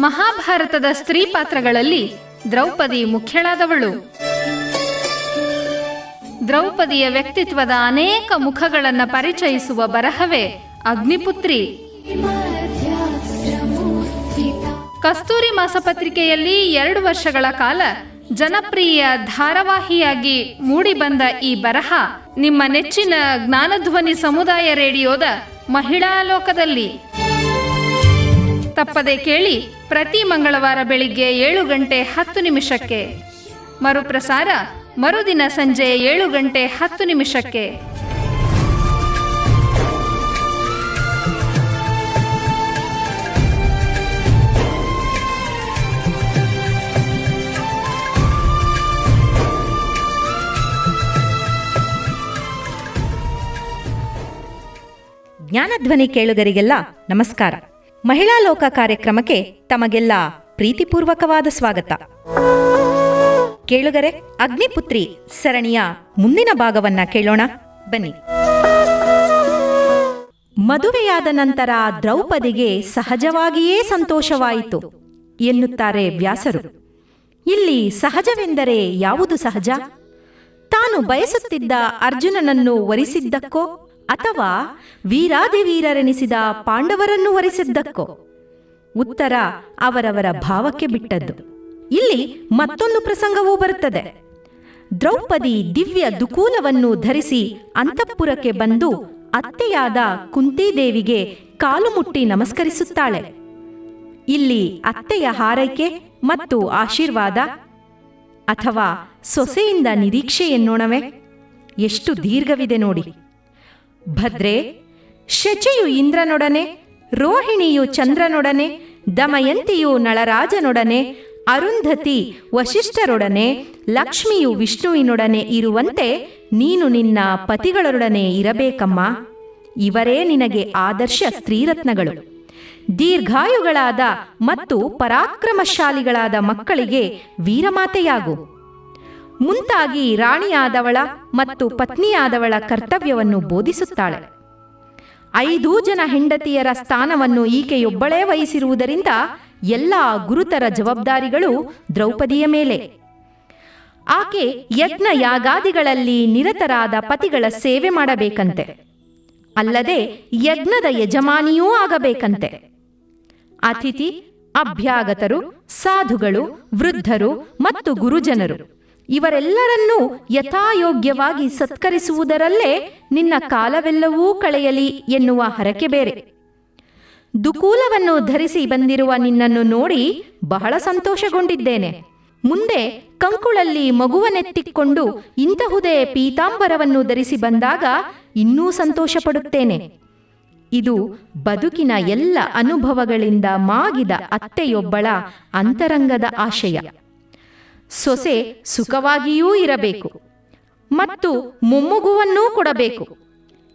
ಮಹಾಭಾರತದ ಸ್ತ್ರೀ ಪಾತ್ರಗಳಲ್ಲಿ ದ್ರೌಪದಿ ಮುಖ್ಯಳಾದವಳು. ದ್ರೌಪದಿಯ ವ್ಯಕ್ತಿತ್ವದ ಅನೇಕ ಮುಖಗಳನ್ನು ಪರಿಚಯಿಸುವ ಬರಹವೇ ಅಗ್ನಿಪುತ್ರಿ. ಕಸ್ತೂರಿ ಮಾಸಪತ್ರಿಕೆಯಲ್ಲಿ 2 ವರ್ಷಗಳ ಕಾಲ ಜನಪ್ರಿಯ ಧಾರಾವಾಹಿಯಾಗಿ ಮೂಡಿಬಂದ ಈ ಬರಹ ನಿಮ್ಮ ನೆಚ್ಚಿನ ಜ್ಞಾನಧ್ವನಿ ಸಮುದಾಯ ರೇಡಿಯೋದ ಮಹಿಳಾ ಲೋಕದಲ್ಲಿ. ತಪ್ಪದೆ ಕೇಳಿ, ಪ್ರತಿ ಮಂಗಳವಾರ ಬೆಳಿಗ್ಗೆ 7:10 ಮರುಪ್ರಸಾರ ಮರುದಿನ ಸಂಜೆ 7:10. ಜ್ಞಾನಧ್ವನಿ ಕೇಳುಗರಿಗೆಲ್ಲ ನಮಸ್ಕಾರ. ಮಹಿಳಾ ಲೋಕ ಕಾರ್ಯಕ್ರಮಕ್ಕೆ ತಮಗೆಲ್ಲ ಪ್ರೀತಿಪೂರ್ವಕವಾದ ಸ್ವಾಗತ. ಕೇಳುಗರೆ, ಅಗ್ನಿಪುತ್ರಿ ಸರಣಿಯ ಮುಂದಿನ ಭಾಗವನ್ನ ಕೇಳೋಣ ಬನ್ನಿ. ಮದುವೆಯಾದ ನಂತರ ದ್ರೌಪದಿಗೆ ಸಹಜವಾಗಿಯೇ ಸಂತೋಷವಾಯಿತು ಎನ್ನುತ್ತಾರೆ ವ್ಯಾಸರು. ಇಲ್ಲಿ ಸಹಜವೆಂದರೆ ಯಾವುದು ಸಹಜ? ತಾನು ಬಯಸುತ್ತಿದ್ದ ಅರ್ಜುನನನ್ನು ವರಿಸಿದ್ದಕ್ಕೋ ಅಥವಾ ವೀರಾದಿವೀರರೆನಿಸಿದ ಪಾಂಡವರನ್ನು ವರಿಸಿದ್ದಕ್ಕೋ? ಉತ್ತರ ಅವರವರ ಭಾವಕ್ಕೆ ಬಿಟ್ಟದ್ದು. ಇಲ್ಲಿ ಮತ್ತೊಂದು ಪ್ರಸಂಗವೂ ಬರುತ್ತದೆ. ದ್ರೌಪದಿ ದಿವ್ಯ ದುಕೂಲವನ್ನು ಧರಿಸಿ ಅಂತಃಪುರಕ್ಕೆ ಬಂದು ಅತ್ತೆಯಾದ ಕುಂತಿದೇವಿಗೆ ಕಾಲು ಮುಟ್ಟಿ ನಮಸ್ಕರಿಸುತ್ತಾಳೆ. ಇಲ್ಲಿ ಅತ್ತೆಯ ಹಾರೈಕೆ ಮತ್ತು ಆಶೀರ್ವಾದ ಅಥವಾ ಸೊಸೆಯಿಂದ ನಿರೀಕ್ಷೆ ಎನ್ನೋಣವೇ? ಎಷ್ಟು ದೀರ್ಘವಿದೆ ನೋಡಿ. ಭದ್ರೆ, ಶಚಿಯು ಇಂದ್ರನೊಡನೆ, ರೋಹಿಣಿಯು ಚಂದ್ರನೊಡನೆ, ದಮಯಂತಿಯು ನಳರಾಜನೊಡನೆ, ಅರುಂಧತಿ ವಶಿಷ್ಠರೊಡನೆ, ಲಕ್ಷ್ಮಿಯು ವಿಷ್ಣುವಿನೊಡನೆ ಇರುವಂತೆ ನೀನು ನಿನ್ನ ಪತಿಗಳೊಡನೆ ಇರಬೇಕಮ್ಮ. ಇವರೇ ನಿನಗೆ ಆದರ್ಶ ಸ್ತ್ರೀರತ್ನಗಳು. ದೀರ್ಘಾಯುಗಳಾದ ಮತ್ತು ಪರಾಕ್ರಮಶಾಲಿಗಳಾದ ಮಕ್ಕಳಿಗೆ ವೀರಮಾತೆಯಾಗು. ಮುಂತಾಗಿ ರಾಣಿಯಾದವಳ ಮತ್ತು ಪತ್ನಿಯಾದವಳ ಕರ್ತವ್ಯವನ್ನು ಬೋಧಿಸುತ್ತಾಳೆ. 5 ಜನ ಹೆಂಡತಿಯರ ಸ್ಥಾನವನ್ನು ಈಕೆಯೊಬ್ಬಳೇ ವಹಿಸಿರುವುದರಿಂದ ಎಲ್ಲ ಗುರುತರ ಜವಾಬ್ದಾರಿಗಳು ದ್ರೌಪದಿಯ ಮೇಲೆ. ಆಕೆ ಯಜ್ಞ ಯಾಗಾದಿಗಳಲ್ಲಿ ನಿರತರಾದ ಪತಿಗಳ ಸೇವೆ ಮಾಡಬೇಕಂತೆ. ಅಲ್ಲದೆ ಯಜ್ಞದ ಯಜಮಾನಿಯೂ ಆಗಬೇಕಂತೆ. ಅತಿಥಿ, ಅಭ್ಯಾಗತರು, ಸಾಧುಗಳು, ವೃದ್ಧರು ಮತ್ತು ಗುರುಜನರು ಇವರೆಲ್ಲರನ್ನೂ ಯಥಾಯೋಗ್ಯವಾಗಿ ಸತ್ಕರಿಸುವುದರಲ್ಲೇ ನಿನ್ನ ಕಾಲವೆಲ್ಲವೂ ಕಳೆಯಲಿ ಎನ್ನುವ ಹರಕೆ ಬೇರೆ. ದುಕೂಲವನ್ನು ಧರಿಸಿ ಬಂದಿರುವ ನಿನ್ನನ್ನು ನೋಡಿ ಬಹಳ ಸಂತೋಷಗೊಂಡಿದ್ದೇನೆ. ಮುಂದೆ ಕಂಕುಳಲ್ಲಿ ಮಗುವನ್ನೆತ್ತಿಕೊಂಡು ಇಂತಹುದೇ ಪೀತಾಂಬರವನ್ನು ಧರಿಸಿ ಬಂದಾಗ ಇನ್ನೂ ಸಂತೋಷ ಪಡುತ್ತೇನೆ. ಇದು ಬದುಕಿನ ಎಲ್ಲ ಅನುಭವಗಳಿಂದ ಮಾಗಿದ ಅತ್ತೆಯೊಬ್ಬಳ ಅಂತರಂಗದ ಆಶಯ. ಸೊಸೆ ಸುಖವಾಗಿಯೂ ಇರಬೇಕು ಮತ್ತು ಮೊಮ್ಮಗುವನ್ನೂ ಕೊಡಬೇಕು.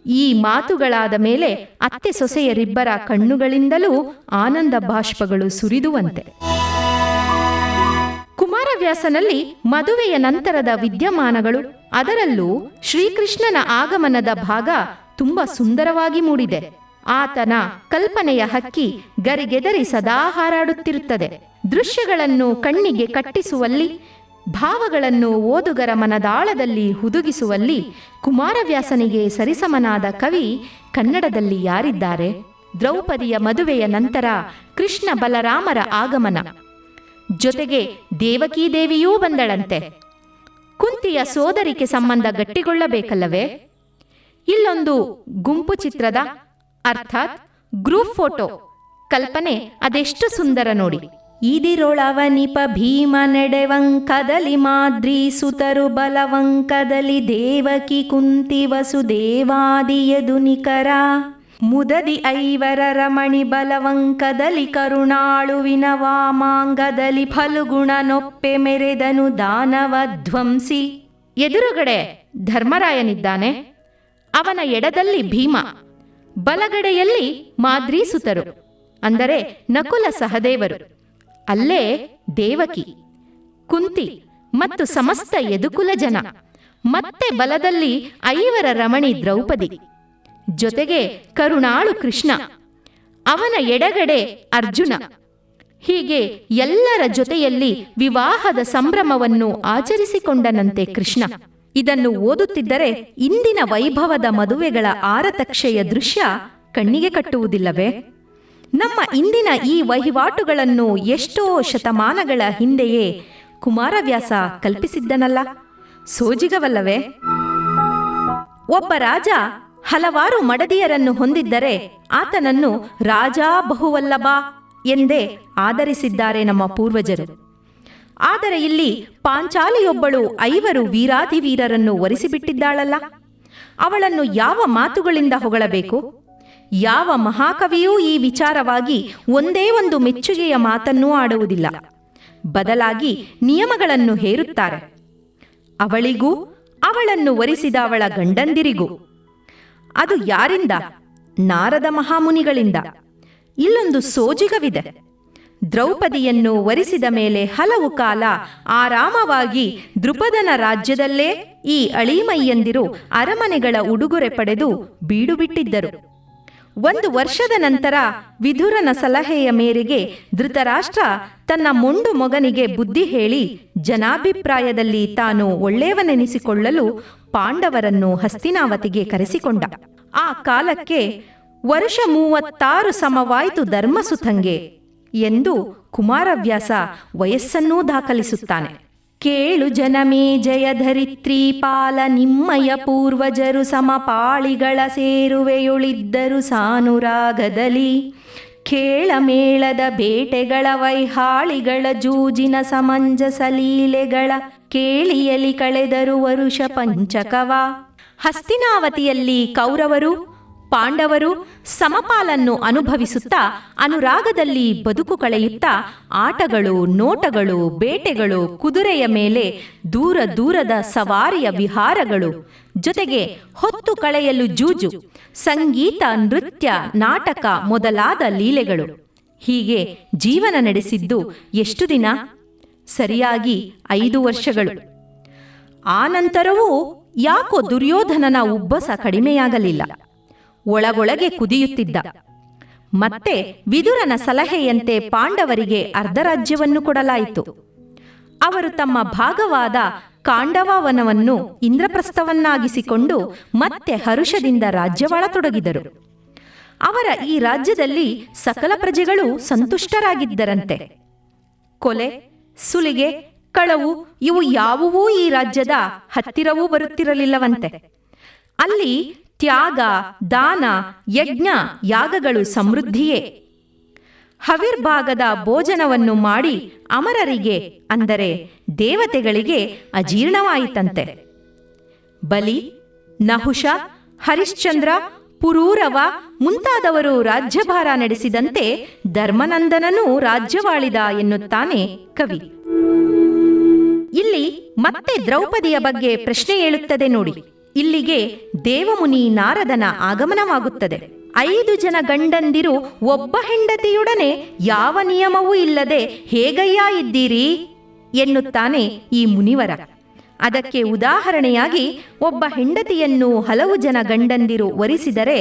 ಈ ಮಾತುಗಳಾದ ಮೇಲೆ ಅತ್ತೆ ಸೊಸೆಯರಿಬ್ಬರ ಕಣ್ಣುಗಳಿಂದಲೂ ಆನಂದ ಬಾಷ್ಪಗಳು ಸುರಿದುವಂತೆ. ಕುಮಾರವ್ಯಾಸನಲ್ಲಿ ಮದುವೆಯ ನಂತರದ ವಿದ್ಯಮಾನಗಳು, ಅದರಲ್ಲೂ ಶ್ರೀಕೃಷ್ಣನ ಆಗಮನದ ಭಾಗ ತುಂಬ ಸುಂದರವಾಗಿ ಮೂಡಿದೆ. ಆತನ ಕಲ್ಪನೆಯ ಹಕ್ಕಿ ಗರಿಗೆದರಿ ಸದಾ ಹಾರಾಡುತ್ತಿರುತ್ತದೆ. ದೃಶ್ಯಗಳನ್ನು ಕಣ್ಣಿಗೆ ಕಟ್ಟಿಸುವಲ್ಲಿ, ಭಾವಗಳನ್ನು ಓದುಗರ ಮನದಾಳದಲ್ಲಿ ಹುದುಗಿಸುವಲ್ಲಿ ಕುಮಾರವ್ಯಾಸನಿಗೆ ಸರಿಸಮನಾದ ಕವಿ ಕನ್ನಡದಲ್ಲಿ ಯಾರಿದ್ದಾರೆ? ದ್ರೌಪದಿಯ ಮದುವೆಯ ನಂತರ ಕೃಷ್ಣ ಬಲರಾಮರ ಆಗಮನ, ಜೊತೆಗೆ ದೇವಕೀದೇವಿಯೂ ಬಂದಳಂತೆ. ಕುಂತಿಯ ಸೋದರಿಕೆ ಸಂಬಂಧ ಗಟ್ಟಿಗೊಳ್ಳಬೇಕಲ್ಲವೇ? ಇಲ್ಲೊಂದು ಗುಂಪು ಚಿತ್ರದ ಅರ್ಥಾತ್ ಗ್ರೂಪ್ ಫೋಟೋ ಕಲ್ಪನೆ ಅದೆಷ್ಟು ಸುಂದರ ನೋಡಿ. ಈದಿರೊಳವನಿಪ ಭೀಮ ನಡೆವಂಕದಲಿ ಮಾದ್ರಿ ಸುತರು ಬಲವಂಕದಲಿ ದೇವಕಿ ಕುಂತಿ ವಸುದೇವಾದಿಯದು ನಿಕರ ಮುದದಿ 5 ರಮಣಿ ಬಲವಂಕದಲಿ ಕರುಣಾಳುವಿನ ವಾಮಾಂಗದಲಿ ಫಲುಗುಣ ನೊಪ್ಪೆ ಮೆರೆದನು ದಾನವ ಧ್ವಂಸಿ. ಎದುರುಗಡೆ ಧರ್ಮರಾಯನಿದ್ದಾನೆ. ಅವನ ಎಡದಲ್ಲಿ ಭೀಮ, ಬಲಗಡೆಯಲ್ಲಿ ಮಾದ್ರೀಸುತರು ಅಂದರೆ ನಕುಲ ಸಹದೇವರು, ಅಲ್ಲೇ ದೇವಕಿ, ಕುಂತಿ ಮತ್ತು ಸಮಸ್ತ ಯದುಕುಲ ಜನ. ಮತ್ತೆ ಬಲದಲ್ಲಿ 5 ರಮಣಿ ದ್ರೌಪದಿ, ಜೊತೆಗೆ ಕರುಣಾಳು ಕೃಷ್ಣ, ಅವನ ಎಡಗಡೆ ಅರ್ಜುನ, ಹೀಗೆ ಎಲ್ಲರ ಜೊತೆಯಲ್ಲಿ ವಿವಾಹದ ಸಂಭ್ರಮವನ್ನು ಆಚರಿಸಿಕೊಂಡನಂತೆ ಕೃಷ್ಣ. ಇದನ್ನು ಓದುತ್ತಿದ್ದರೆ ಇಂದಿನ ವೈಭವದ ಮದುವೆಗಳ ಆರತಕ್ಷೆಯ ದೃಶ್ಯ ಕಣ್ಣಿಗೆ ಕಟ್ಟುವುದಿಲ್ಲವೇ? ನಮ್ಮ ಇಂದಿನ ಈ ವಹಿವಾಟುಗಳನ್ನು ಎಷ್ಟೋ ಶತಮಾನಗಳ ಹಿಂದೆಯೇ ಕುಮಾರವ್ಯಾಸ ಕಲ್ಪಿಸಿದ್ದನಲ್ಲ. ಸೋಜಿಗವಲ್ಲವೇ? ಒಬ್ಬ ರಾಜ ಹಲವಾರು ಮಡದಿಯರನ್ನು ಹೊಂದಿದ್ದರೆ ಆತನನ್ನು ರಾಜಾ ಬಹುವಲ್ಲಭ ಎಂದೇ ಆದರಿಸಿದ್ದಾರೆ ನಮ್ಮ ಪೂರ್ವಜರು. ಆದರೆ ಇಲ್ಲಿ ಪಾಂಚಾಲಿಯೊಬ್ಬಳು 5 ವೀರಾಧಿವೀರರನ್ನು ವರಿಸಿಬಿಟ್ಟಿದ್ದಾಳಲ್ಲ. ಅವಳನ್ನು ಯಾವ ಮಾತುಗಳಿಂದ ಹೊಗಳಬೇಕು? ಯಾವ ಮಹಾಕವಿಯೂ ಈ ವಿಚಾರವಾಗಿ ಒಂದೇ ಒಂದು ಮೆಚ್ಚುಗೆಯ ಮಾತನ್ನೂ ಆಡುವುದಿಲ್ಲ. ಬದಲಾಗಿ ನಿಯಮಗಳನ್ನು ಹೇರುತ್ತಾರೆ. ಅವಳಿಗೂ ಅವಳನ್ನು ವರಿಸಿದ ಅವಳ ಗಂಡಂದಿರಿಗೂ. ಅದು ಯಾರಿಂದ? ನಾರದ ಮಹಾಮುನಿಗಳಿಂದ. ಇಲ್ಲೊಂದು ಸೋಜಿಗವಿದೆ. ದ್ರೌಪದಿಯನ್ನು ವರಿಸಿದ ಮೇಲೆ ಹಲವು ಕಾಲ ಆರಾಮವಾಗಿ ದೃಪದನ ರಾಜ್ಯದಲ್ಲೇ ಈ ಅಳೀಮಯ್ಯಂದಿರು ಅರಮನೆಗಳ ಉಡುಗೊರೆ ಪಡೆದು ಬೀಡು ಬಿಟ್ಟಿದ್ದರು. 1 ವರ್ಷದ ನಂತರ ವಿದುರನ ಸಲಹೆಯ ಮೇರೆಗೆ ಧೃತರಾಷ್ಟ್ರ ತನ್ನ ಮೊಂಡು ಮಗನಿಗೆ ಬುದ್ಧಿ ಹೇಳಿ ಜನಾಭಿಪ್ರಾಯದಲ್ಲಿ ತಾನು ಒಳ್ಳೆಯವನೆನಿಸಿಕೊಳ್ಳಲು ಪಾಂಡವರನ್ನು ಹಸ್ತಿನಾವತಿಗೆ ಕರೆಸಿಕೊಂಡ. ಆ ಕಾಲಕ್ಕೆ ವರ್ಷ 36 ಸಮವಾಯಿತು ಧರ್ಮಸುತಂಗೆ ಎಂದು ಕುಮಾರವ್ಯಾಸ ವಯಸ್ಸನ್ನೂ ದಾಖಲಿಸುತ್ತಾನೆ. ಕೇಳು ಜನಮೇ ಜಯಧರಿತ್ರಿ ಪಾಲ ನಿಮ್ಮಯ ಪೂರ್ವಜರು ಸಮಪಾಳಿಗಳ ಸೇರುವೆಯೊಳಿದ್ದರು ಸಾನುರಾಗದಲ್ಲಿ. ಕೇಳಮೇಳದ ಬೇಟೆಗಳ ವೈಹಾಳಿಗಳ ಜೂಜಿನ ಸಮಂಜಸ ಲೀಲೆಗಳ ಕೇಳಿಯಲಿ ಕಳೆದರು ವರುಷ ಪಂಚಕವ. ಹಸ್ತಿನಾವತಿಯಲ್ಲಿ ಕೌರವರು ಪಾಂಡವರು ಸಮಪಾಲನ್ನು ಅನುಭವಿಸುತ್ತಾ ಅನುರಾಗದಲ್ಲಿ ಬದುಕು ಕಳೆಯುತ್ತಾ ಆಟಗಳು, ನೋಟಗಳು, ಬೇಟೆಗಳು, ಕುದುರೆಯ ಮೇಲೆ ದೂರ ದೂರದ ಸವಾರಿಯ ವಿಹಾರಗಳು, ಜೊತೆಗೆ ಹೊತ್ತು ಕಳೆಯಲು ಜೂಜು, ಸಂಗೀತ, ನೃತ್ಯ, ನಾಟಕ ಮೊದಲಾದ ಲೀಲೆಗಳು. ಹೀಗೆ ಜೀವನ ನಡೆಸಿದ್ದು ಎಷ್ಟು ದಿನ? ಸರಿಯಾಗಿ 5 ವರ್ಷಗಳು. ಆ ನಂತರವೂ ಯಾಕೋ ದುರ್ಯೋಧನನ ಉಬ್ಬಸ ಕಡಿಮೆಯಾಗಲಿಲ್ಲ. ಒಳಗೊಳಗೆ ಕುದಿಯುತ್ತಿದ್ದ. ಮತ್ತೆ ವಿದುರನ ಸಲಹೆಯಂತೆ ಪಾಂಡವರಿಗೆ ಅರ್ಧರಾಜ್ಯವನ್ನು ಕೊಡಲಾಯಿತು. ಅವರು ತಮ್ಮ ಭಾಗವಾದ ಕಾಂಡವವನವನ್ನು ಇಂದ್ರಪ್ರಸ್ಥವನ್ನಾಗಿಸಿಕೊಂಡು ಮತ್ತೆ ಹರುಷದಿಂದ ರಾಜ್ಯವಾಳತೊಡಗಿದರು. ಅವರ ಈ ರಾಜ್ಯದಲ್ಲಿ ಸಕಲ ಪ್ರಜೆಗಳು ಸಂತುಷ್ಟರಾಗಿದ್ದರಂತೆ. ಕೊಲೆ, ಸುಲಿಗೆ, ಕಳವು ಇವು ಯಾವುವೂ ಈ ರಾಜ್ಯದ ಹತ್ತಿರವೂ ಬರುತ್ತಿರಲಿಲ್ಲವಂತೆ. ಅಲ್ಲಿ ತ್ಯಾಗ, ದಾನ, ಯಜ್ಞ, ಯಾಗಗಳು ಸಮೃದ್ಧಿಯೇ. ಹವಿರ್ಭಾಗದ ಭೋಜನವನ್ನು ಮಾಡಿ ಅಮರರಿಗೆ ಅಂದರೆ ದೇವತೆಗಳಿಗೆ ಅಜೀರ್ಣವಾಯಿತಂತೆ. ಬಲಿ, ನಹುಷ, ಹರಿಶ್ಚಂದ್ರ, ಪುರೂರವ ಮುಂತಾದವರು ರಾಜ್ಯಭಾರ ನಡೆಸಿದಂತೆ ಧರ್ಮನಂದನನೂ ರಾಜ್ಯವಾಳಿದ ಎನ್ನುತ್ತಾನೆ ಕವಿ. ಇಲ್ಲಿ ಮತ್ತೆ ದ್ರೌಪದಿಯ ಬಗ್ಗೆ ಪ್ರಶ್ನೆ ಏಳುತ್ತದೆ ನೋಡಿ. ಇಲ್ಲಿಗೆ ದೇವಮುನಿ ನಾರದನ ಆಗಮನವಾಗುತ್ತದೆ. 5 ಜನ ಗಂಡಂದಿರು ಒಬ್ಬ ಹೆಂಡತಿಯೊಡನೆ ಯಾವ ನಿಯಮವೂ ಇಲ್ಲದೆ ಹೇಗಯ್ಯ ಇದ್ದೀರಿ ಎನ್ನುತ್ತಾನೆ ಈ ಮುನಿವರ. ಅದಕ್ಕೆ ಉದಾಹರಣೆಯಾಗಿ ಒಬ್ಬ ಹೆಂಡತಿಯನ್ನು ಹಲವು ಜನ ಗಂಡಂದಿರು ವರಿಸಿದರೆ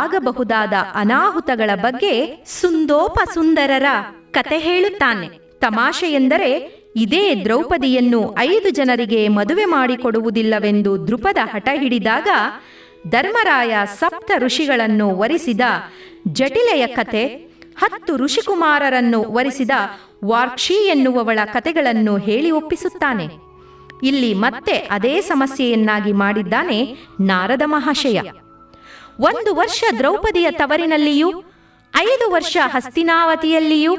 ಆಗಬಹುದಾದ ಅನಾಹುತಗಳ ಬಗ್ಗೆ ಸುಂದೋಪಸುಂದರರ ಕತೆ ಹೇಳುತ್ತಾನೆ. ತಮಾಷೆಯೆಂದರೆ ಇದೇ ದ್ರೌಪದಿಯನ್ನು 5 ಜನರಿಗೆ ಮದುವೆ ಮಾಡಿಕೊಡುವುದಿಲ್ಲವೆಂದು ದೃಪದ ಹಠ ಹಿಡಿದಾಗ ಧರ್ಮರಾಯ 7 ಋಷಿಗಳನ್ನು ವರಿಸಿದ ಜಟಿಲೆಯ ಕತೆ, 10 ಋಷಿಕುಮಾರರನ್ನು ವರಿಸಿದ ವಾರ್ಕ್ಷಿ ಎನ್ನುವವಳ ಕತೆಗಳನ್ನು ಹೇಳಿ ಒಪ್ಪಿಸುತ್ತಾನೆ. ಇಲ್ಲಿ ಮತ್ತೆ ಅದೇ ಸಮಸ್ಯೆಯನ್ನಾಗಿ ಮಾಡಿದ್ದಾನೆ ನಾರದ ಮಹಾಶಯ. 1 ವರ್ಷ ದ್ರೌಪದಿಯ ತವರಿನಲ್ಲಿಯೂ 5 ವರ್ಷ ಹಸ್ತಿನಾವತಿಯಲ್ಲಿಯೂ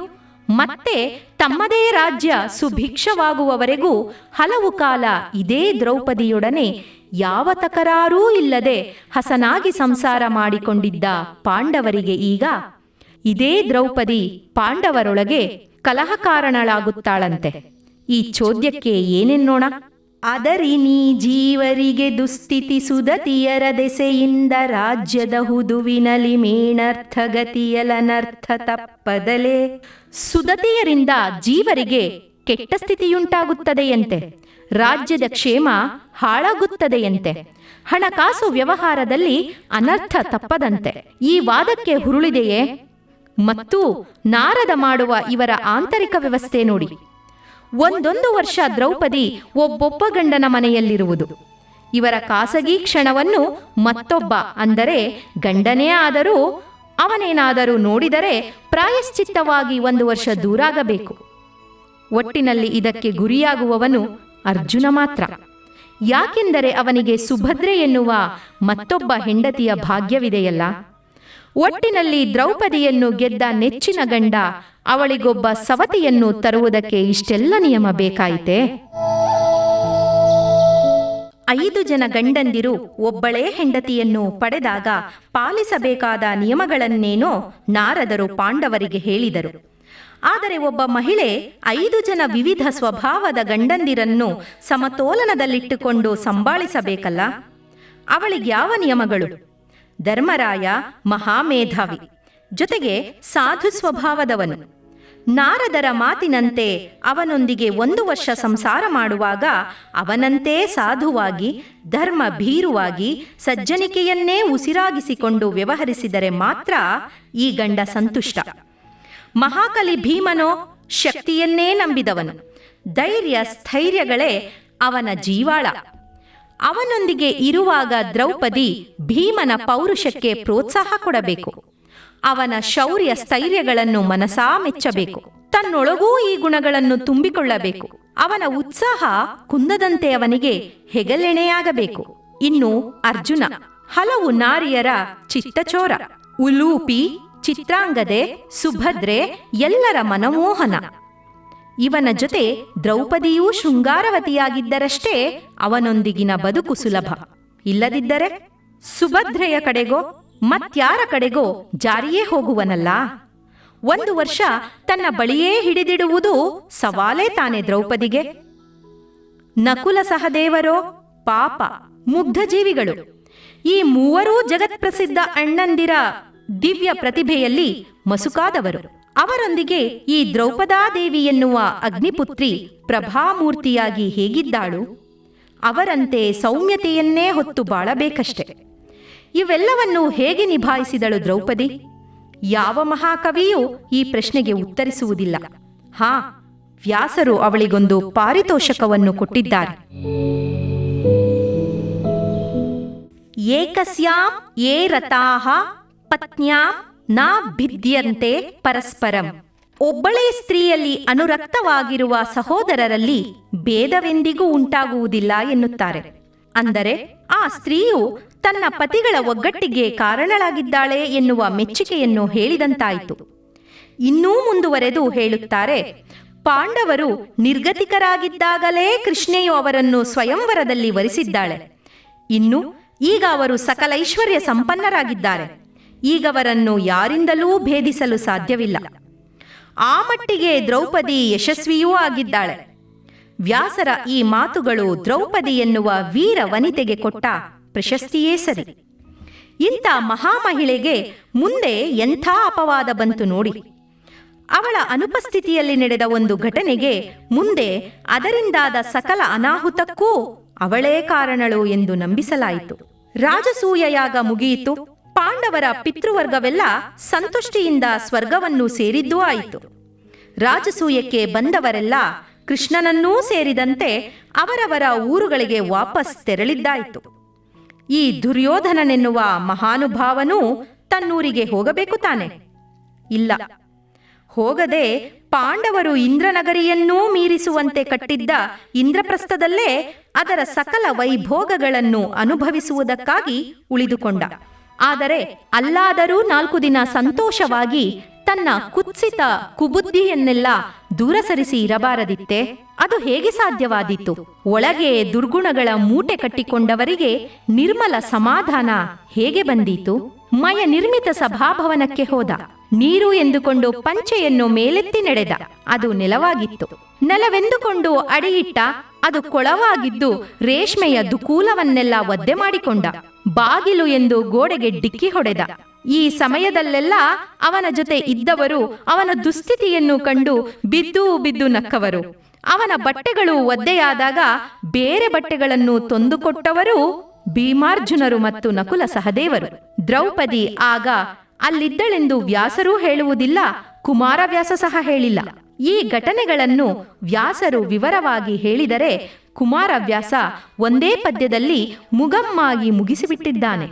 ಮತ್ತೆ ತಮ್ಮದೇ ರಾಜ್ಯ ಸುಭಿಕ್ಷವಾಗುವವರೆಗೂ ಹಲವು ಕಾಲ ಇದೇ ದ್ರೌಪದಿಯೊಡನೆ ಯಾವ ತಕರಾರೂ ಇಲ್ಲದೆ ಹಸನಾಗಿ ಸಂಸಾರ ಮಾಡಿಕೊಂಡಿದ್ದ ಪಾಂಡವರಿಗೆ ಈಗ ಇದೇ ದ್ರೌಪದಿ ಪಾಂಡವರೊಳಗೆ ಕಲಹ ಕಾರಣಳಾಗುತ್ತಾಳಂತೆ. ಈ ಚೋದ್ಯಕ್ಕೆ ಏನೆನ್ನೋಣ? ಅದರಿ ನೀ ಜೀವರಿಗೆ ದುಸ್ಥಿತಿ ಸುದತಿಯರ ದೆಸೆಯಿಂದ ರಾಜ್ಯದ ಹುದುವಿನಲಿ ಮೇಣರ್ಥಗತಿಯಲನರ್ಥ ತಪ್ಪದಲೇ. ಸುದತಿಯರಿಂದ ಜೀವರಿಗೆ ಕೆಟ್ಟ ಸ್ಥಿತಿಯುಂಟಾಗುತ್ತದೆಯಂತೆ. ರಾಜ್ಯದ ಕ್ಷೇಮ ಹಾಳಾಗುತ್ತದೆಯಂತೆ. ಹಣಕಾಸು ವ್ಯವಹಾರದಲ್ಲಿ ಅನರ್ಥ ತಪ್ಪದಂತೆ. ಈ ವಾದಕ್ಕೆ ಹುರುಳಿದೆಯೇ? ಮತ್ತು ನಾರದ ಮಾಡುವ ಇವರ ಆಂತರಿಕ ವ್ಯವಸ್ಥೆ ನೋಡಿ. ಒಂದೊಂದು ವರ್ಷ ದ್ರೌಪದಿ ಒಬ್ಬೊಬ್ಬ ಗಂಡನ ಮನೆಯಲ್ಲಿರುವುದು. ಇವರ ಖಾಸಗಿ ಕ್ಷಣವನ್ನು ಮತ್ತೊಬ್ಬ, ಅಂದರೆ ಗಂಡನೇ ಆದರೂ ಅವನೇನಾದರೂ ನೋಡಿದರೆ ಪ್ರಾಯಶ್ಚಿತ್ತವಾಗಿ 1 ವರ್ಷ ದೂರಾಗಬೇಕು. ಒಟ್ಟಿನಲ್ಲಿ ಇದಕ್ಕೆ ಗುರಿಯಾಗುವವನು ಅರ್ಜುನ ಮಾತ್ರ. ಯಾಕೆಂದರೆ ಅವನಿಗೆ ಸುಭದ್ರೆ ಎನ್ನುವ ಮತ್ತೊಬ್ಬ ಹೆಂಡತಿಯ ಭಾಗ್ಯವಿದೆಯಲ್ಲ. ಒಟ್ಟಿನಲ್ಲಿ ದ್ರೌಪದಿಯನ್ನು ಗೆದ್ದ ನೆಚ್ಚಿನ ಗಂಡ ಅವಳಿಗೊಬ್ಬ ಸವತಿಯನ್ನು ತರುವುದಕ್ಕೆ ಇಷ್ಟೆಲ್ಲ ನಿಯಮ ಬೇಕಾಯಿತೆ? 5 ಜನ ಗಂಡಂದಿರು ಒಬ್ಬಳೇ ಹೆಂಡತಿಯನ್ನು ಪಡೆದಾಗ ಪಾಲಿಸಬೇಕಾದ ನಿಯಮಗಳನ್ನೇನೋ ನಾರದರು ಪಾಂಡವರಿಗೆ ಹೇಳಿದರು. ಆದರೆ ಒಬ್ಬ ಮಹಿಳೆ 5 ಜನ ವಿವಿಧ ಸ್ವಭಾವದ ಗಂಡಂದಿರನ್ನು ಸಮತೋಲನದಲ್ಲಿಟ್ಟುಕೊಂಡು ಸಂಭಾಳಿಸಬೇಕಲ್ಲ. ಅವಳಿಗ್ಯಾವ ನಿಯಮಗಳು? ಧರ್ಮರಾಯ ಮಹಾಮೇಧಾವಿ, ಜೊತೆಗೆ ಸಾಧು ಸ್ವಭಾವದವನು. ನಾರದರ ಮಾತಿನಂತೆ ಅವನೊಂದಿಗೆ 1 ವರ್ಷ ಸಂಸಾರ ಮಾಡುವಾಗ ಅವನಂತೆ ಸಾಧುವಾಗಿ, ಧರ್ಮ ಭೀರುವಾಗಿ, ಸಜ್ಜನಿಕೆಯನ್ನೇ ಉಸಿರಾಗಿಸಿಕೊಂಡು ವ್ಯವಹರಿಸಿದರೆ ಮಾತ್ರ ಈ ಗಂಡ ಸಂತುಷ್ಟ. ಮಹಾಕಲಿ ಭೀಮನೋ ಶಕ್ತಿಯನ್ನೇ ನಂಬಿದವನು. ಧೈರ್ಯ ಸ್ಥೈರ್ಯಗಳೇ ಅವನ ಜೀವಾಳ. ಅವನೊಂದಿಗೆ ಇರುವಾಗ ದ್ರೌಪದಿ ಭೀಮನ ಪೌರುಷಕ್ಕೆ ಪ್ರೋತ್ಸಾಹ ಕೊಡಬೇಕು. ಅವನ ಶೌರ್ಯ ಸ್ಥೈರ್ಯಗಳನ್ನು ಮನಸಾ ಮೆಚ್ಚಬೇಕು. ತನ್ನೊಳಗೂ ಈ ಗುಣಗಳನ್ನು ತುಂಬಿಕೊಳ್ಳಬೇಕು. ಅವನ ಉತ್ಸಾಹ ಕುಂದದಂತೆ ಅವನಿಗೆ ಹೆಗಲೆಣೆಯಾಗಬೇಕು. ಇನ್ನು ಅರ್ಜುನ ಹಲವು ನಾರಿಯರ ಚಿತ್ತಚೋರ, ಉಲೂಪಿ, ಚಿತ್ರಾಂಗದೆ, ಸುಭದ್ರೆ, ಎಲ್ಲರ ಮನಮೋಹನ. ಇವನ ಜೊತೆ ದ್ರೌಪದಿಯೂ ಶೃಂಗಾರವತಿಯಾಗಿದ್ದರಷ್ಟೇ ಅವನೊಂದಿಗಿನ ಬದುಕು ಸುಲಭ. ಇಲ್ಲದಿದ್ದರೆ ಸುಭದ್ರೆಯ ಕಡೆಗೋ ಮತ್ಯಾರ ಕಡೆಗೋ ಜಾರಿಯೇ ಹೋಗುವನಲ್ಲ. 1 ವರ್ಷ ತನ್ನ ಬಳಿಯೇ ಹಿಡಿದಿಡುವುದು ಸವಾಲೇ ತಾನೆ ದ್ರೌಪದಿಗೆ. ನಕುಲ ಸಹದೇವರೋ ಪಾಪ ಮುಗ್ಧ ಜೀವಿಗಳು. ಈ ಮೂವರೂ ಜಗತ್ಪ್ರಸಿದ್ಧ ಅಣ್ಣಂದಿರ ದಿವ್ಯ ಪ್ರತಿಭೆಯಲ್ಲಿ ಮಸುಕಾದವರು. ಅವರೊಂದಿಗೆ ಈ ದ್ರೌಪದಾದೇವಿ ಎನ್ನುವ ಅಗ್ನಿಪುತ್ರಿ ಪ್ರಭಾಮೂರ್ತಿಯಾಗಿ ಹೇಗಿದ್ದಾಳು? ಅವರಂತೆ ಸೌಮ್ಯತೆಯನ್ನೇ ಹೊತ್ತು ಬಾಳಬೇಕಷ್ಟೆ. ಇವೆಲ್ಲವನ್ನು ಹೇಗೆ ನಿಭಾಯಿಸಿದಳು ದ್ರೌಪದಿ? ಯಾವ ಮಹಾಕವಿಯೂ ಈ ಪ್ರಶ್ನೆಗೆ ಉತ್ತರಿಸುವುದಿಲ್ಲ. ವ್ಯಾಸರು ಅವಳಿಗೊಂದು ಪಾರಿತೋಷಕವನ್ನು ಕೊಟ್ಟಿದ್ದಾರೆ. ಏಕಸ್ಯಾಂ ಯೇ ರತಾಃ ಪತ್ನ್ಯಾಂ ನ ಭಿದ್ಯಂತೆ ಪರಸ್ಪರಂ. ಒಬ್ಬಳೇ ಸ್ತ್ರೀಯಲ್ಲಿ ಅನುರಕ್ತವಾಗಿರುವ ಸಹೋದರರಲ್ಲಿ ಭೇದವೆಂದಿಗೂ ಉಂಟಾಗುವುದಿಲ್ಲ ಎನ್ನುತ್ತಾರೆ. ಅಂದರೆ ಆ ಸ್ತ್ರೀಯು ತನ್ನ ಪತಿಗಳ ಒಗ್ಗಟ್ಟಿಗೆ ಕಾರಣಳಾಗಿದ್ದಾಳೆ ಎನ್ನುವ ಮೆಚ್ಚುಗೆಯನ್ನು ಹೇಳಿದಂತಾಯಿತು. ಇನ್ನೂ ಮುಂದುವರೆದು ಹೇಳುತ್ತಾರೆ, ಪಾಂಡವರು ನಿರ್ಗತಿಕರಾಗಿದ್ದಾಗಲೇ ಕೃಷ್ಣೆಯು ಅವರನ್ನು ಸ್ವಯಂವರದಲ್ಲಿ ವರಿಸಿದ್ದಾಳೆ. ಇನ್ನು ಈಗ ಅವರು ಸಕಲೈಶ್ವರ್ಯ ಸಂಪನ್ನರಾಗಿದ್ದಾರೆ. ಈಗವರನ್ನು ಯಾರಿಂದಲೂ ಭೇದಿಸಲು ಸಾಧ್ಯವಿಲ್ಲ. ಆ ಮಟ್ಟಿಗೆ ದ್ರೌಪದಿ ಯಶಸ್ವಿಯೂ ಆಗಿದ್ದಾಳೆ. ವ್ಯಾಸರ ಈ ಮಾತುಗಳು ದ್ರೌಪದಿ ಎನ್ನುವ ವೀರ ವನಿತೆಗೆ ಕೊಟ್ಟ ಪ್ರಶಸ್ತಿಯೇ ಸರಿ. ಇಂಥ ಮಹಾಮಹಿಳೆಗೆ ಮುಂದೆ ಎಂಥ ಅಪವಾದ ಬಂತು ನೋಡಿ. ಅವಳ ಅನುಪಸ್ಥಿತಿಯಲ್ಲಿ ನಡೆದ ಒಂದು ಘಟನೆಗೆ ಮುಂದೆ ಅದರಿಂದಾದ ಸಕಲ ಅನಾಹುತಕ್ಕೂ ಅವಳೇ ಕಾರಣಳು ಎಂದು ನಂಬಿಸಲಾಯಿತು. ರಾಜಸೂಯ ಯಾಗ ಮುಗಿಯಿತು. ಪಾಂಡವರ ಪಿತೃವರ್ಗವೆಲ್ಲ ಸಂತುಷ್ಟಿಯಿಂದ ಸ್ವರ್ಗವನ್ನು ಸೇರಿದ್ದೂ ಆಯಿತು. ರಾಜಸೂಯಕ್ಕೆ ಬಂದವರೆಲ್ಲ ಕೃಷ್ಣನನ್ನೂ ಸೇರಿದಂತೆ ಅವರವರ ಊರುಗಳಿಗೆ ವಾಪಸ್ ತೆರಳಿದ್ದಾಯಿತು. ಈ ದುರ್ಯೋಧನನೆನ್ನುವ ಮಹಾನುಭಾವನೂ ತನ್ನೂರಿಗೆ ಹೋಗಬೇಕು ತಾನೆ? ಇಲ್ಲ, ಹೋಗದೆ ಪಾಂಡವರು ಇಂದ್ರನಗರಿಯನ್ನೂ ಮೀರಿಸುವಂತೆ ಕಟ್ಟಿದ್ದ ಇಂದ್ರಪ್ರಸ್ಥದಲ್ಲೇ ಅದರ ಸಕಲ ವೈಭೋಗಗಳನ್ನು ಅನುಭವಿಸುವುದಕ್ಕಾಗಿ ಉಳಿದುಕೊಂಡ. ಆದರೆ ಅಲ್ಲಾದರೂ 4 ದಿನ ಸಂತೋಷವಾಗಿ ತನ್ನ ಕುತ್ಸಿತ ಕುಬುದ್ಧಿಯನ್ನೆಲ್ಲ ದೂರ ಸರಿಸಿ ಇರಬಾರದಿತ್ತೆ? ಅದು ಹೇಗೆ ಸಾಧ್ಯವಾದೀತು? ಒಳಗೆ ದುರ್ಗುಣಗಳ ಮೂಟೆ ಕಟ್ಟಿಕೊಂಡವರಿಗೆ ನಿರ್ಮಲ ಸಮಾಧಾನ ಹೇಗೆ ಬಂದೀತು? ಮಯ ನಿರ್ಮಿತ ಸಭಾಭವನಕ್ಕೆ ಹೋದ. ನೀರು ಎಂದುಕೊಂಡು ಪಂಚೆಯನ್ನು ಮೇಲೆತ್ತಿ ನಡೆದ. ಅದು ನೆಲವಾಗಿತ್ತು. ನೆಲವೆಂದುಕೊಂಡು ಅಡಿಯಿಟ್ಟ. ಅದು ಕೊಳವಾಗಿದ್ದು ರೇಷ್ಮೆಯ ದುಕೂಲವನ್ನೆಲ್ಲ ಒದ್ದೆ ಮಾಡಿಕೊಂಡ. ಬಾಗಿಲು ಎಂದು ಗೋಡೆಗೆ ಡಿಕ್ಕಿ ಹೊಡೆದ. ಈ ಸಮಯದಲ್ಲೆಲ್ಲ ಅವನ ಜೊತೆ ಇದ್ದವರು ಅವನ ದುಸ್ಥಿತಿಯನ್ನು ಕಂಡು ಬಿದ್ದು ಬಿದ್ದು ನಕ್ಕವರು. ಅವನ ಬಟ್ಟೆಗಳು ಒದ್ದೆಯಾದಾಗ ಬೇರೆ ಬಟ್ಟೆಗಳನ್ನು ತಂದುಕೊಟ್ಟವರು ಭೀಮಾರ್ಜುನರು ಮತ್ತು ನಕುಲ ಸಹದೇವರು. ದ್ರೌಪದಿ ಆಗ ಅಲ್ಲಿದ್ದಳೆಂದು ವ್ಯಾಸರೂ ಹೇಳುವುದಿಲ್ಲ, ಕುಮಾರವ್ಯಾಸ ಸಹ ಹೇಳಿಲ್ಲ. ಈ ಘಟನೆಗಳನ್ನು ವ್ಯಾಸರು ವಿವರವಾಗಿ ಹೇಳಿದರೆ ಕುಮಾರವ್ಯಾಸ ಒಂದೇ ಪದ್ಯದಲ್ಲಿ ಮುಗಮ್ಮಾಗಿ ಮುಗಿಸಿಬಿಟ್ಟಿದ್ದಾನೆ.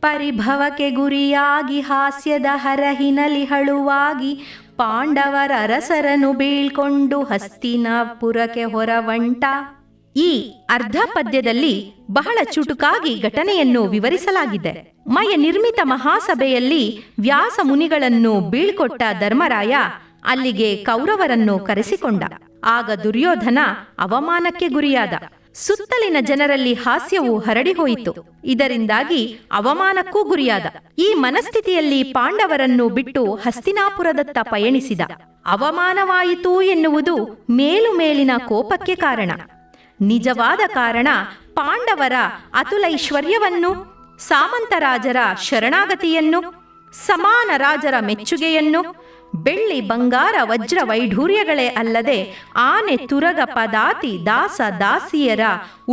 ಪರಿಭವಕ್ಕೆ ಗುರಿಯಾಗಿ ಹಾಸ್ಯದ ಹರಹಿನಲಿಹಳುವಾಗಿ ಪಾಂಡವರ ಅರಸರನು ಬೀಳ್ಕೊಂಡು ಹಸ್ತಿನಾಪುರಕ್ಕೆ ಹೊರವಂಟ. ಈ ಅರ್ಧ ಪದ್ಯದಲ್ಲಿ ಬಹಳ ಚುಟುಕಾಗಿ ಘಟನೆಯನ್ನು ವಿವರಿಸಲಾಗಿದೆ. ಮಯ ನಿರ್ಮಿತ ಮಹಾಸಭೆಯಲ್ಲಿ ವ್ಯಾಸ ಮುನಿಗಳನ್ನು ಬೀಳ್ಕೊಟ್ಟ ಧರ್ಮರಾಯ ಅಲ್ಲಿಗೆ ಕೌರವರನ್ನು ಕರೆಸಿಕೊಂಡ. ಆಗ ದುರ್ಯೋಧನ ಅವಮಾನಕ್ಕೆ ಗುರಿಯಾದ. ಸುತ್ತಲಿನ ಜನರಲ್ಲಿ ಹಾಸ್ಯವು ಹರಡಿಹೋಯಿತು. ಇದರಿಂದಾಗಿ ಅವಮಾನಕ್ಕೂ ಗುರಿಯಾದ. ಈ ಮನಸ್ಥಿತಿಯಲ್ಲಿ ಪಾಂಡವರನ್ನು ಬಿಟ್ಟು ಹಸ್ತಿನಾಪುರದತ್ತ ಪಯಣಿಸಿದ. ಅವಮಾನವಾಯಿತು ಎನ್ನುವುದು ಮೇಲಿನ ಕೋಪಕ್ಕೆ ಕಾರಣ. ನಿಜವಾದ ಕಾರಣ ಪಾಂಡವರ ಅತುಲೈಶ್ವರ್ಯವನ್ನು, ಸಾಮಂತರಾಜರ ಶರಣಾಗತಿಯನ್ನು, ಸಮಾನ ರಾಜರ ಮೆಚ್ಚುಗೆಯನ್ನು, ಬೆಳ್ಳಿ ಬಂಗಾರ ವಜ್ರ ವೈಢೂರ್ಯಗಳೇ ಅಲ್ಲದೆ ಆನೆ ತುರಗ ಪದಾತಿ ದಾಸ ದಾಸಿಯರ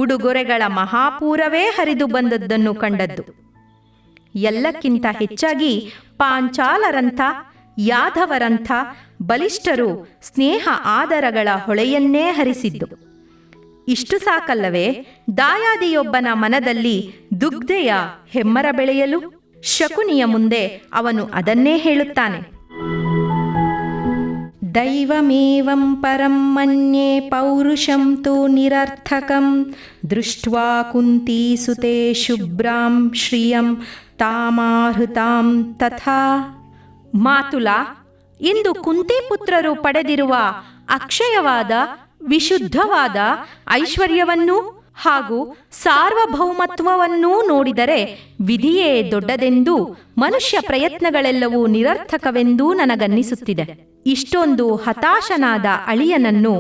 ಉಡುಗೊರೆಗಳ ಮಹಾಪೂರವೇ ಹರಿದು ಬಂದದ್ದನ್ನು ಕಂಡದ್ದು. ಎಲ್ಲಕ್ಕಿಂತ ಹೆಚ್ಚಾಗಿ ಪಾಂಚಾಲರಂಥ, ಯಾದವರಂಥ ಬಲಿಷ್ಠರು ಸ್ನೇಹ ಆದರಗಳ ಹೊಳೆಯನ್ನೇ ಹರಿಸಿದ್ದು. ಇಷ್ಟು ಸಾಕಲ್ಲವೇ, ದಾಯಾದಿಯೊಬ್ಬನ ಮನದಲ್ಲಿ ದುಗ್ಧೆಯ ಹೆಮ್ಮರ ಬೆಳೆಯಲು ಶಕುನಿಯ ಮುಂದೆ ಅವನು ಅದನ್ನೇ ಹೇಳುತ್ತಾನೆ. ದೈವಮೇವಂ ಪರಂ ಮನ್ಯೇ ಪೌರುಷಂ ತು ನಿರರ್ಥಕಂ ದೃಷ್ಟ್ವಾ ಕುಂತೀಸುತೆ ಶುಭ್ರಾಂ ಶ್ರಿಯಂ ತಾಮಾಹೃತಾಂ ತಥಾ. ಮಾತುಲ, ಇಂದು ಕುಂತಿಪುತ್ರರು ಪಡೆದಿರುವ ಅಕ್ಷಯವಾದ ವಿಶುದ್ಧವಾದ ಐಶ್ವರ್ಯವನ್ನೂ ಹಾಗೂ ಸಾರ್ವಭೌಮತ್ವವನ್ನೂ ನೋಡಿದರೆ ವಿಧಿಯೇ ದೊಡ್ಡದೆಂದೂ ಮನುಷ್ಯ ಪ್ರಯತ್ನಗಳೆಲ್ಲವೂ ನಿರರ್ಥಕವೆಂದೂ ನನಗನ್ನಿಸುತ್ತಿದೆ. ಇಷ್ಟೊಂದು ಹತಾಶನಾದ ಅಳಿಯನನ್ನು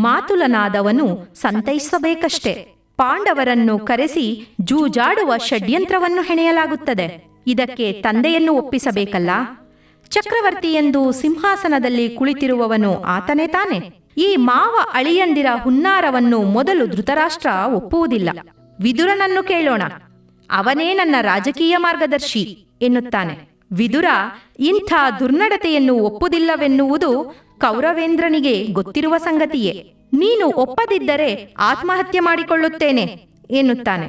ಮಾತುಲನಾದವನು ಸಂತೈಸಬೇಕಷ್ಟೆ. ಪಾಂಡವರನ್ನು ಕರೆಸಿ ಜೂಜಾಡುವ ಷಡ್ಯಂತ್ರವನ್ನು ಹೆಣೆಯಲಾಗುತ್ತದೆ. ಇದಕ್ಕೆ ತಂದೆಯನ್ನು ಒಪ್ಪಿಸಬೇಕಲ್ಲ. ಚಕ್ರವರ್ತಿ ಎಂದು ಸಿಂಹಾಸನದಲ್ಲಿ ಕುಳಿತಿರುವವನು ಆತನೇ ತಾನೆ. ಈ ಮಾವ ಅಳಿಯಂದಿರ ಹುನ್ನಾರವನ್ನು ಮೊದಲು ಧೃತರಾಷ್ಟ್ರ ಒಪ್ಪುವುದಿಲ್ಲ. ವಿದುರನನ್ನು ಕೇಳೋಣ, ಅವನೇ ನನ್ನ ರಾಜಕೀಯ ಮಾರ್ಗದರ್ಶಿ ಎನ್ನುತ್ತಾನೆ. ವಿದುರ ಇಂಥ ದುರ್ನಡತೆಯನ್ನು ಒಪ್ಪುವುದಿಲ್ಲವೆನ್ನುವುದು ಕೌರವೇಂದ್ರನಿಗೆ ಗೊತ್ತಿರುವ ಸಂಗತಿಯೇ. ನೀನು ಒಪ್ಪದಿದ್ದರೆ ಆತ್ಮಹತ್ಯೆ ಮಾಡಿಕೊಳ್ಳುತ್ತೇನೆ ಎನ್ನುತ್ತಾನೆ.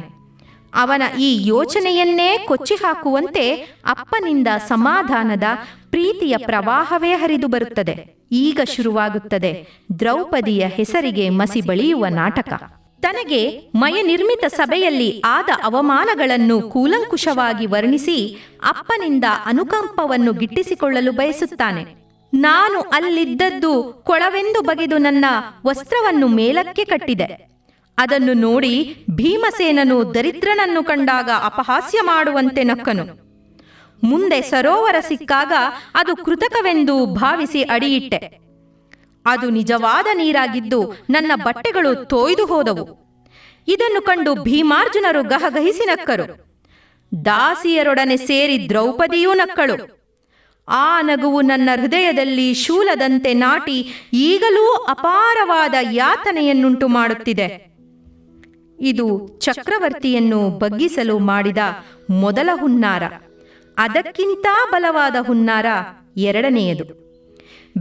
ಅವನ ಈ ಯೋಚನೆಯನ್ನೇ ಕೊಚ್ಚಿಹಾಕುವಂತೆ ಅಪ್ಪನಿಂದ ಸಮಾಧಾನದ ಪ್ರೀತಿಯ ಪ್ರವಾಹವೇ ಹರಿದು ಬರುತ್ತದೆ. ಈಗ ಶುರುವಾಗುತ್ತದೆ ದ್ರೌಪದಿಯ ಹೆಸರಿಗೆ ಮಸಿ ಬಳಿಯುವ ನಾಟಕ. ತನಗೆ ಮಯ ನಿರ್ಮಿತ ಸಭೆಯಲ್ಲಿ ಆದ ಅವಮಾನಗಳನ್ನು ಕೂಲಂಕುಷವಾಗಿ ವರ್ಣಿಸಿ ಅಪ್ಪನಿಂದ ಅನುಕಂಪವನ್ನು ಗಿಟ್ಟಿಸಿಕೊಳ್ಳಲು ಬಯಸುತ್ತಾನೆ. ನಾನು ಅಲ್ಲಿದ್ದದ್ದು ಕೊಳವೆಂದು ಬಗೆದು ನನ್ನ ವಸ್ತ್ರವನ್ನು ಮೇಲಕ್ಕೆ ಕಟ್ಟಿದೆ. ಅದನ್ನು ನೋಡಿ ಭೀಮಸೇನನು ದರಿದ್ರನನ್ನು ಕಂಡಾಗ ಅಪಹಾಸ್ಯ ಮಾಡುವಂತೆ ನಕ್ಕನು. ಮುಂದೆ ಸರೋವರ ಸಿಕ್ಕಾಗ ಅದು ಕೃತಕವೆಂದು ಭಾವಿಸಿ ಅಡಿಯಿಟ್ಟೆ. ಅದು ನಿಜವಾದ ನೀರಾಗಿದ್ದು ನನ್ನ ಬಟ್ಟೆಗಳು ತೋಯ್ದು ಹೋದವು. ಇದನ್ನು ಕಂಡು ಭೀಮಾರ್ಜುನರು ಗಹಗಹಿಸಿ ನಕ್ಕರು. ದಾಸಿಯರೊಡನೆ ಸೇರಿ ದ್ರೌಪದಿಯೂ ನಕ್ಕಳು. ಆ ನಗುವು ನನ್ನ ಹೃದಯದಲ್ಲಿ ಶೂಲದಂತೆ ನಾಟಿ ಈಗಲೂ ಅಪಾರವಾದ ಯಾತನೆಯನ್ನುಂಟು ಮಾಡುತ್ತಿದೆ. ಇದು ಚಕ್ರವರ್ತಿಯನ್ನು ಬಗ್ಗಿಸಲು ಮಾಡಿದ ಮೊದಲ ಹುನ್ನಾರ. ಅದಕ್ಕಿಂತ ಬಲವಾದ ಹುನ್ನಾರ ಎರಡನೆಯದು.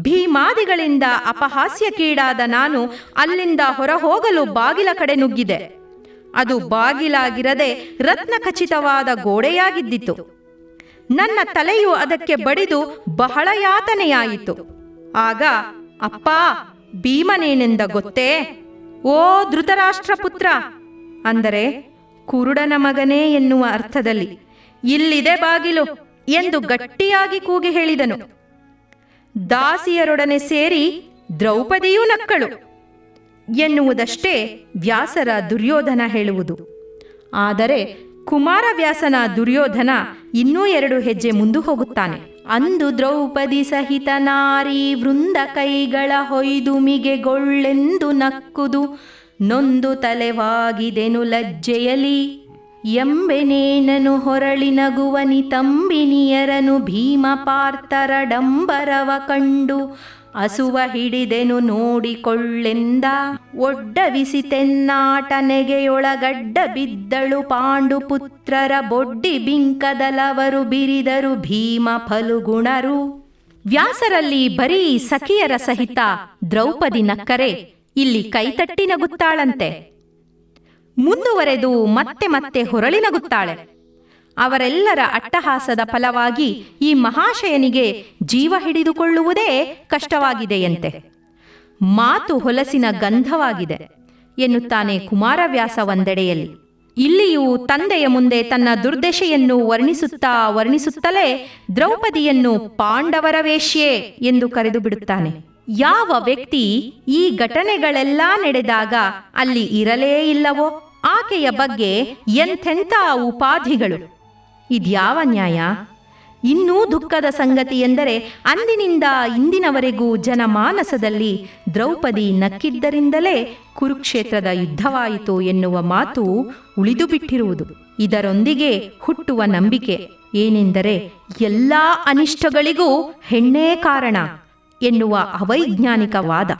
ಭೀಮಾದಿಗಳಿಂದ ಅಪಹಾಸ್ಯಕ್ಕೀಡಾದ ನಾನು ಅಲ್ಲಿಂದ ಹೊರಹೋಗಲು ಬಾಗಿಲ ಕಡೆ ನುಗ್ಗಿದೆ. ಅದು ಬಾಗಿಲಾಗಿರದೆ ರತ್ನಖಚಿತವಾದ ಗೋಡೆಯಾಗಿದ್ದಿತು. ನನ್ನ ತಲೆಯು ಅದಕ್ಕೆ ಬಡಿದು ಬಹಳ ಯಾತನೆಯಾಯಿತು. ಆಗ ಅಪ್ಪ ಭೀಮನೇನೆಂದ ಗೊತ್ತೇ? ಓ ಧೃತರಾಷ್ಟ್ರಪುತ್ರ, ಅಂದರೆ ಕುರುಡನ ಮಗನೇ ಎನ್ನುವ ಅರ್ಥದಲ್ಲಿ, ಇಲ್ಲಿದೆ ಬಾಗಿಲು ಎಂದು ಗಟ್ಟಿಯಾಗಿ ಕೂಗಿ ಹೇಳಿದನು. ದಾಸಿಯರೊಡನೆ ಸೇರಿ ದ್ರೌಪದಿಯೂ ನಕ್ಕಳು ಎನ್ನುವುದಷ್ಟೇ ವ್ಯಾಸರ ದುರ್ಯೋಧನ ಹೇಳುವುದು. ಆದರೆ ಕುಮಾರವ್ಯಾಸನ ದುರ್ಯೋಧನ ಇನ್ನೂ 2 ಹೆಜ್ಜೆ ಮುಂದೆ ಹೋಗುತ್ತಾನೆ. ಅಂದು ದ್ರೌಪದಿ ಸಹಿತ ನಾರಿ ವೃಂದ ಕೈಗಳ ಹೊಯ್ದುಮಿಗೆಗೊಳ್ಳೆಂದು ನಕ್ಕುದು ನೊಂದು ತಲೆವಾಗಿದೆನು ಲಜ್ಜೆಯಲಿ ಎಂಬೆನೇನನು ಹೊರಳಿ ನಗುವನಿ ತಂಬಿನಿಯರನು ಭೀಮ ಪಾರ್ಥರ ಡಂಬರವ ಕಂಡು ಅಸುವ ಹಿಡಿದೆನು ನೋಡಿಕೊಳ್ಳೆಂದ. ಒಡ್ಡವಿಸಿತೆನ್ನಾಟ ನೆಗೆಯೊಳಗಡ್ಡ ಬಿದ್ದಳು ಪಾಂಡು ಪುತ್ರರ ಬೊಡ್ಡಿ ಬಿಂಕದಲವರು ಬಿರಿದರು ಭೀಮ ಫಲುಗುಣರು. ವ್ಯಾಸರಲ್ಲಿ ಬರೀ ಸಖಿಯರ ಸಹಿತ ದ್ರೌಪದಿ ನಕ್ಕರೆ ಇಲ್ಲಿ ಕೈತಟ್ಟಿ ನಗುತ್ತಾಳಂತೆ. ಮುಂದುವರೆದು ಮತ್ತೆ ಮತ್ತೆ ಹೊರಳಿ ನಗುತ್ತಾಳೆ. ಅವರೆಲ್ಲರ ಅಟ್ಟಹಾಸದ ಫಲವಾಗಿ ಈ ಮಹಾಶಯನಿಗೆ ಜೀವ ಹಿಡಿದುಕೊಳ್ಳುವುದೇ ಕಷ್ಟವಾಗಿದೆಯಂತೆ. ಮಾತು ಹೊಲಸಿನ ಗಂಧವಾಗಿದೆ ಎನ್ನುತ್ತಾನೆ ಕುಮಾರವ್ಯಾಸ ಒಂದೆಡೆಯಲ್ಲಿ. ಇಲ್ಲಿಯೂ ತಂದೆಯ ಮುಂದೆ ತನ್ನ ದುರ್ದಶೆಯನ್ನು ವರ್ಣಿಸುತ್ತಲೇ ದ್ರೌಪದಿಯನ್ನು ಪಾಂಡವರ ವೇಶ್ಯೆ ಎಂದು ಕರೆದು ಬಿಡುತ್ತಾನೆ. ಯಾವ ವ್ಯಕ್ತಿ ಈ ಘಟನೆಗಳೆಲ್ಲ ನಡೆದಾಗ ಅಲ್ಲಿ ಇರಲೇ ಇಲ್ಲವೋ ಆಕೆಯ ಬಗ್ಗೆ ಎಂಥೆಂಥ ಉಪಾಧಿಗಳು! ಇದ್ಯಾವ ನ್ಯಾಯ? ಇನ್ನೂ ದುಃಖದ ಸಂಗತಿ ಎಂದರೆ ಅಂದಿನಿಂದ ಇಂದಿನವರೆಗೂ ಜನಮಾನಸದಲ್ಲಿ ದ್ರೌಪದಿ ನಕ್ಕಿದ್ದರಿಂದಲೇ ಕುರುಕ್ಷೇತ್ರದ ಯುದ್ಧವಾಯಿತು ಎನ್ನುವ ಮಾತು ಉಳಿದು ಬಿಟ್ಟಿರುವುದು. ಇದರೊಂದಿಗೆ ಹುಟ್ಟುವ ನಂಬಿಕೆ ಏನೆಂದರೆ ಎಲ್ಲ ಅನಿಷ್ಟಗಳಿಗೂ ಹೆಣ್ಣೇ ಕಾರಣ ಎನ್ನುವ ಅವೈಜ್ಞಾನಿಕ ವಾದ.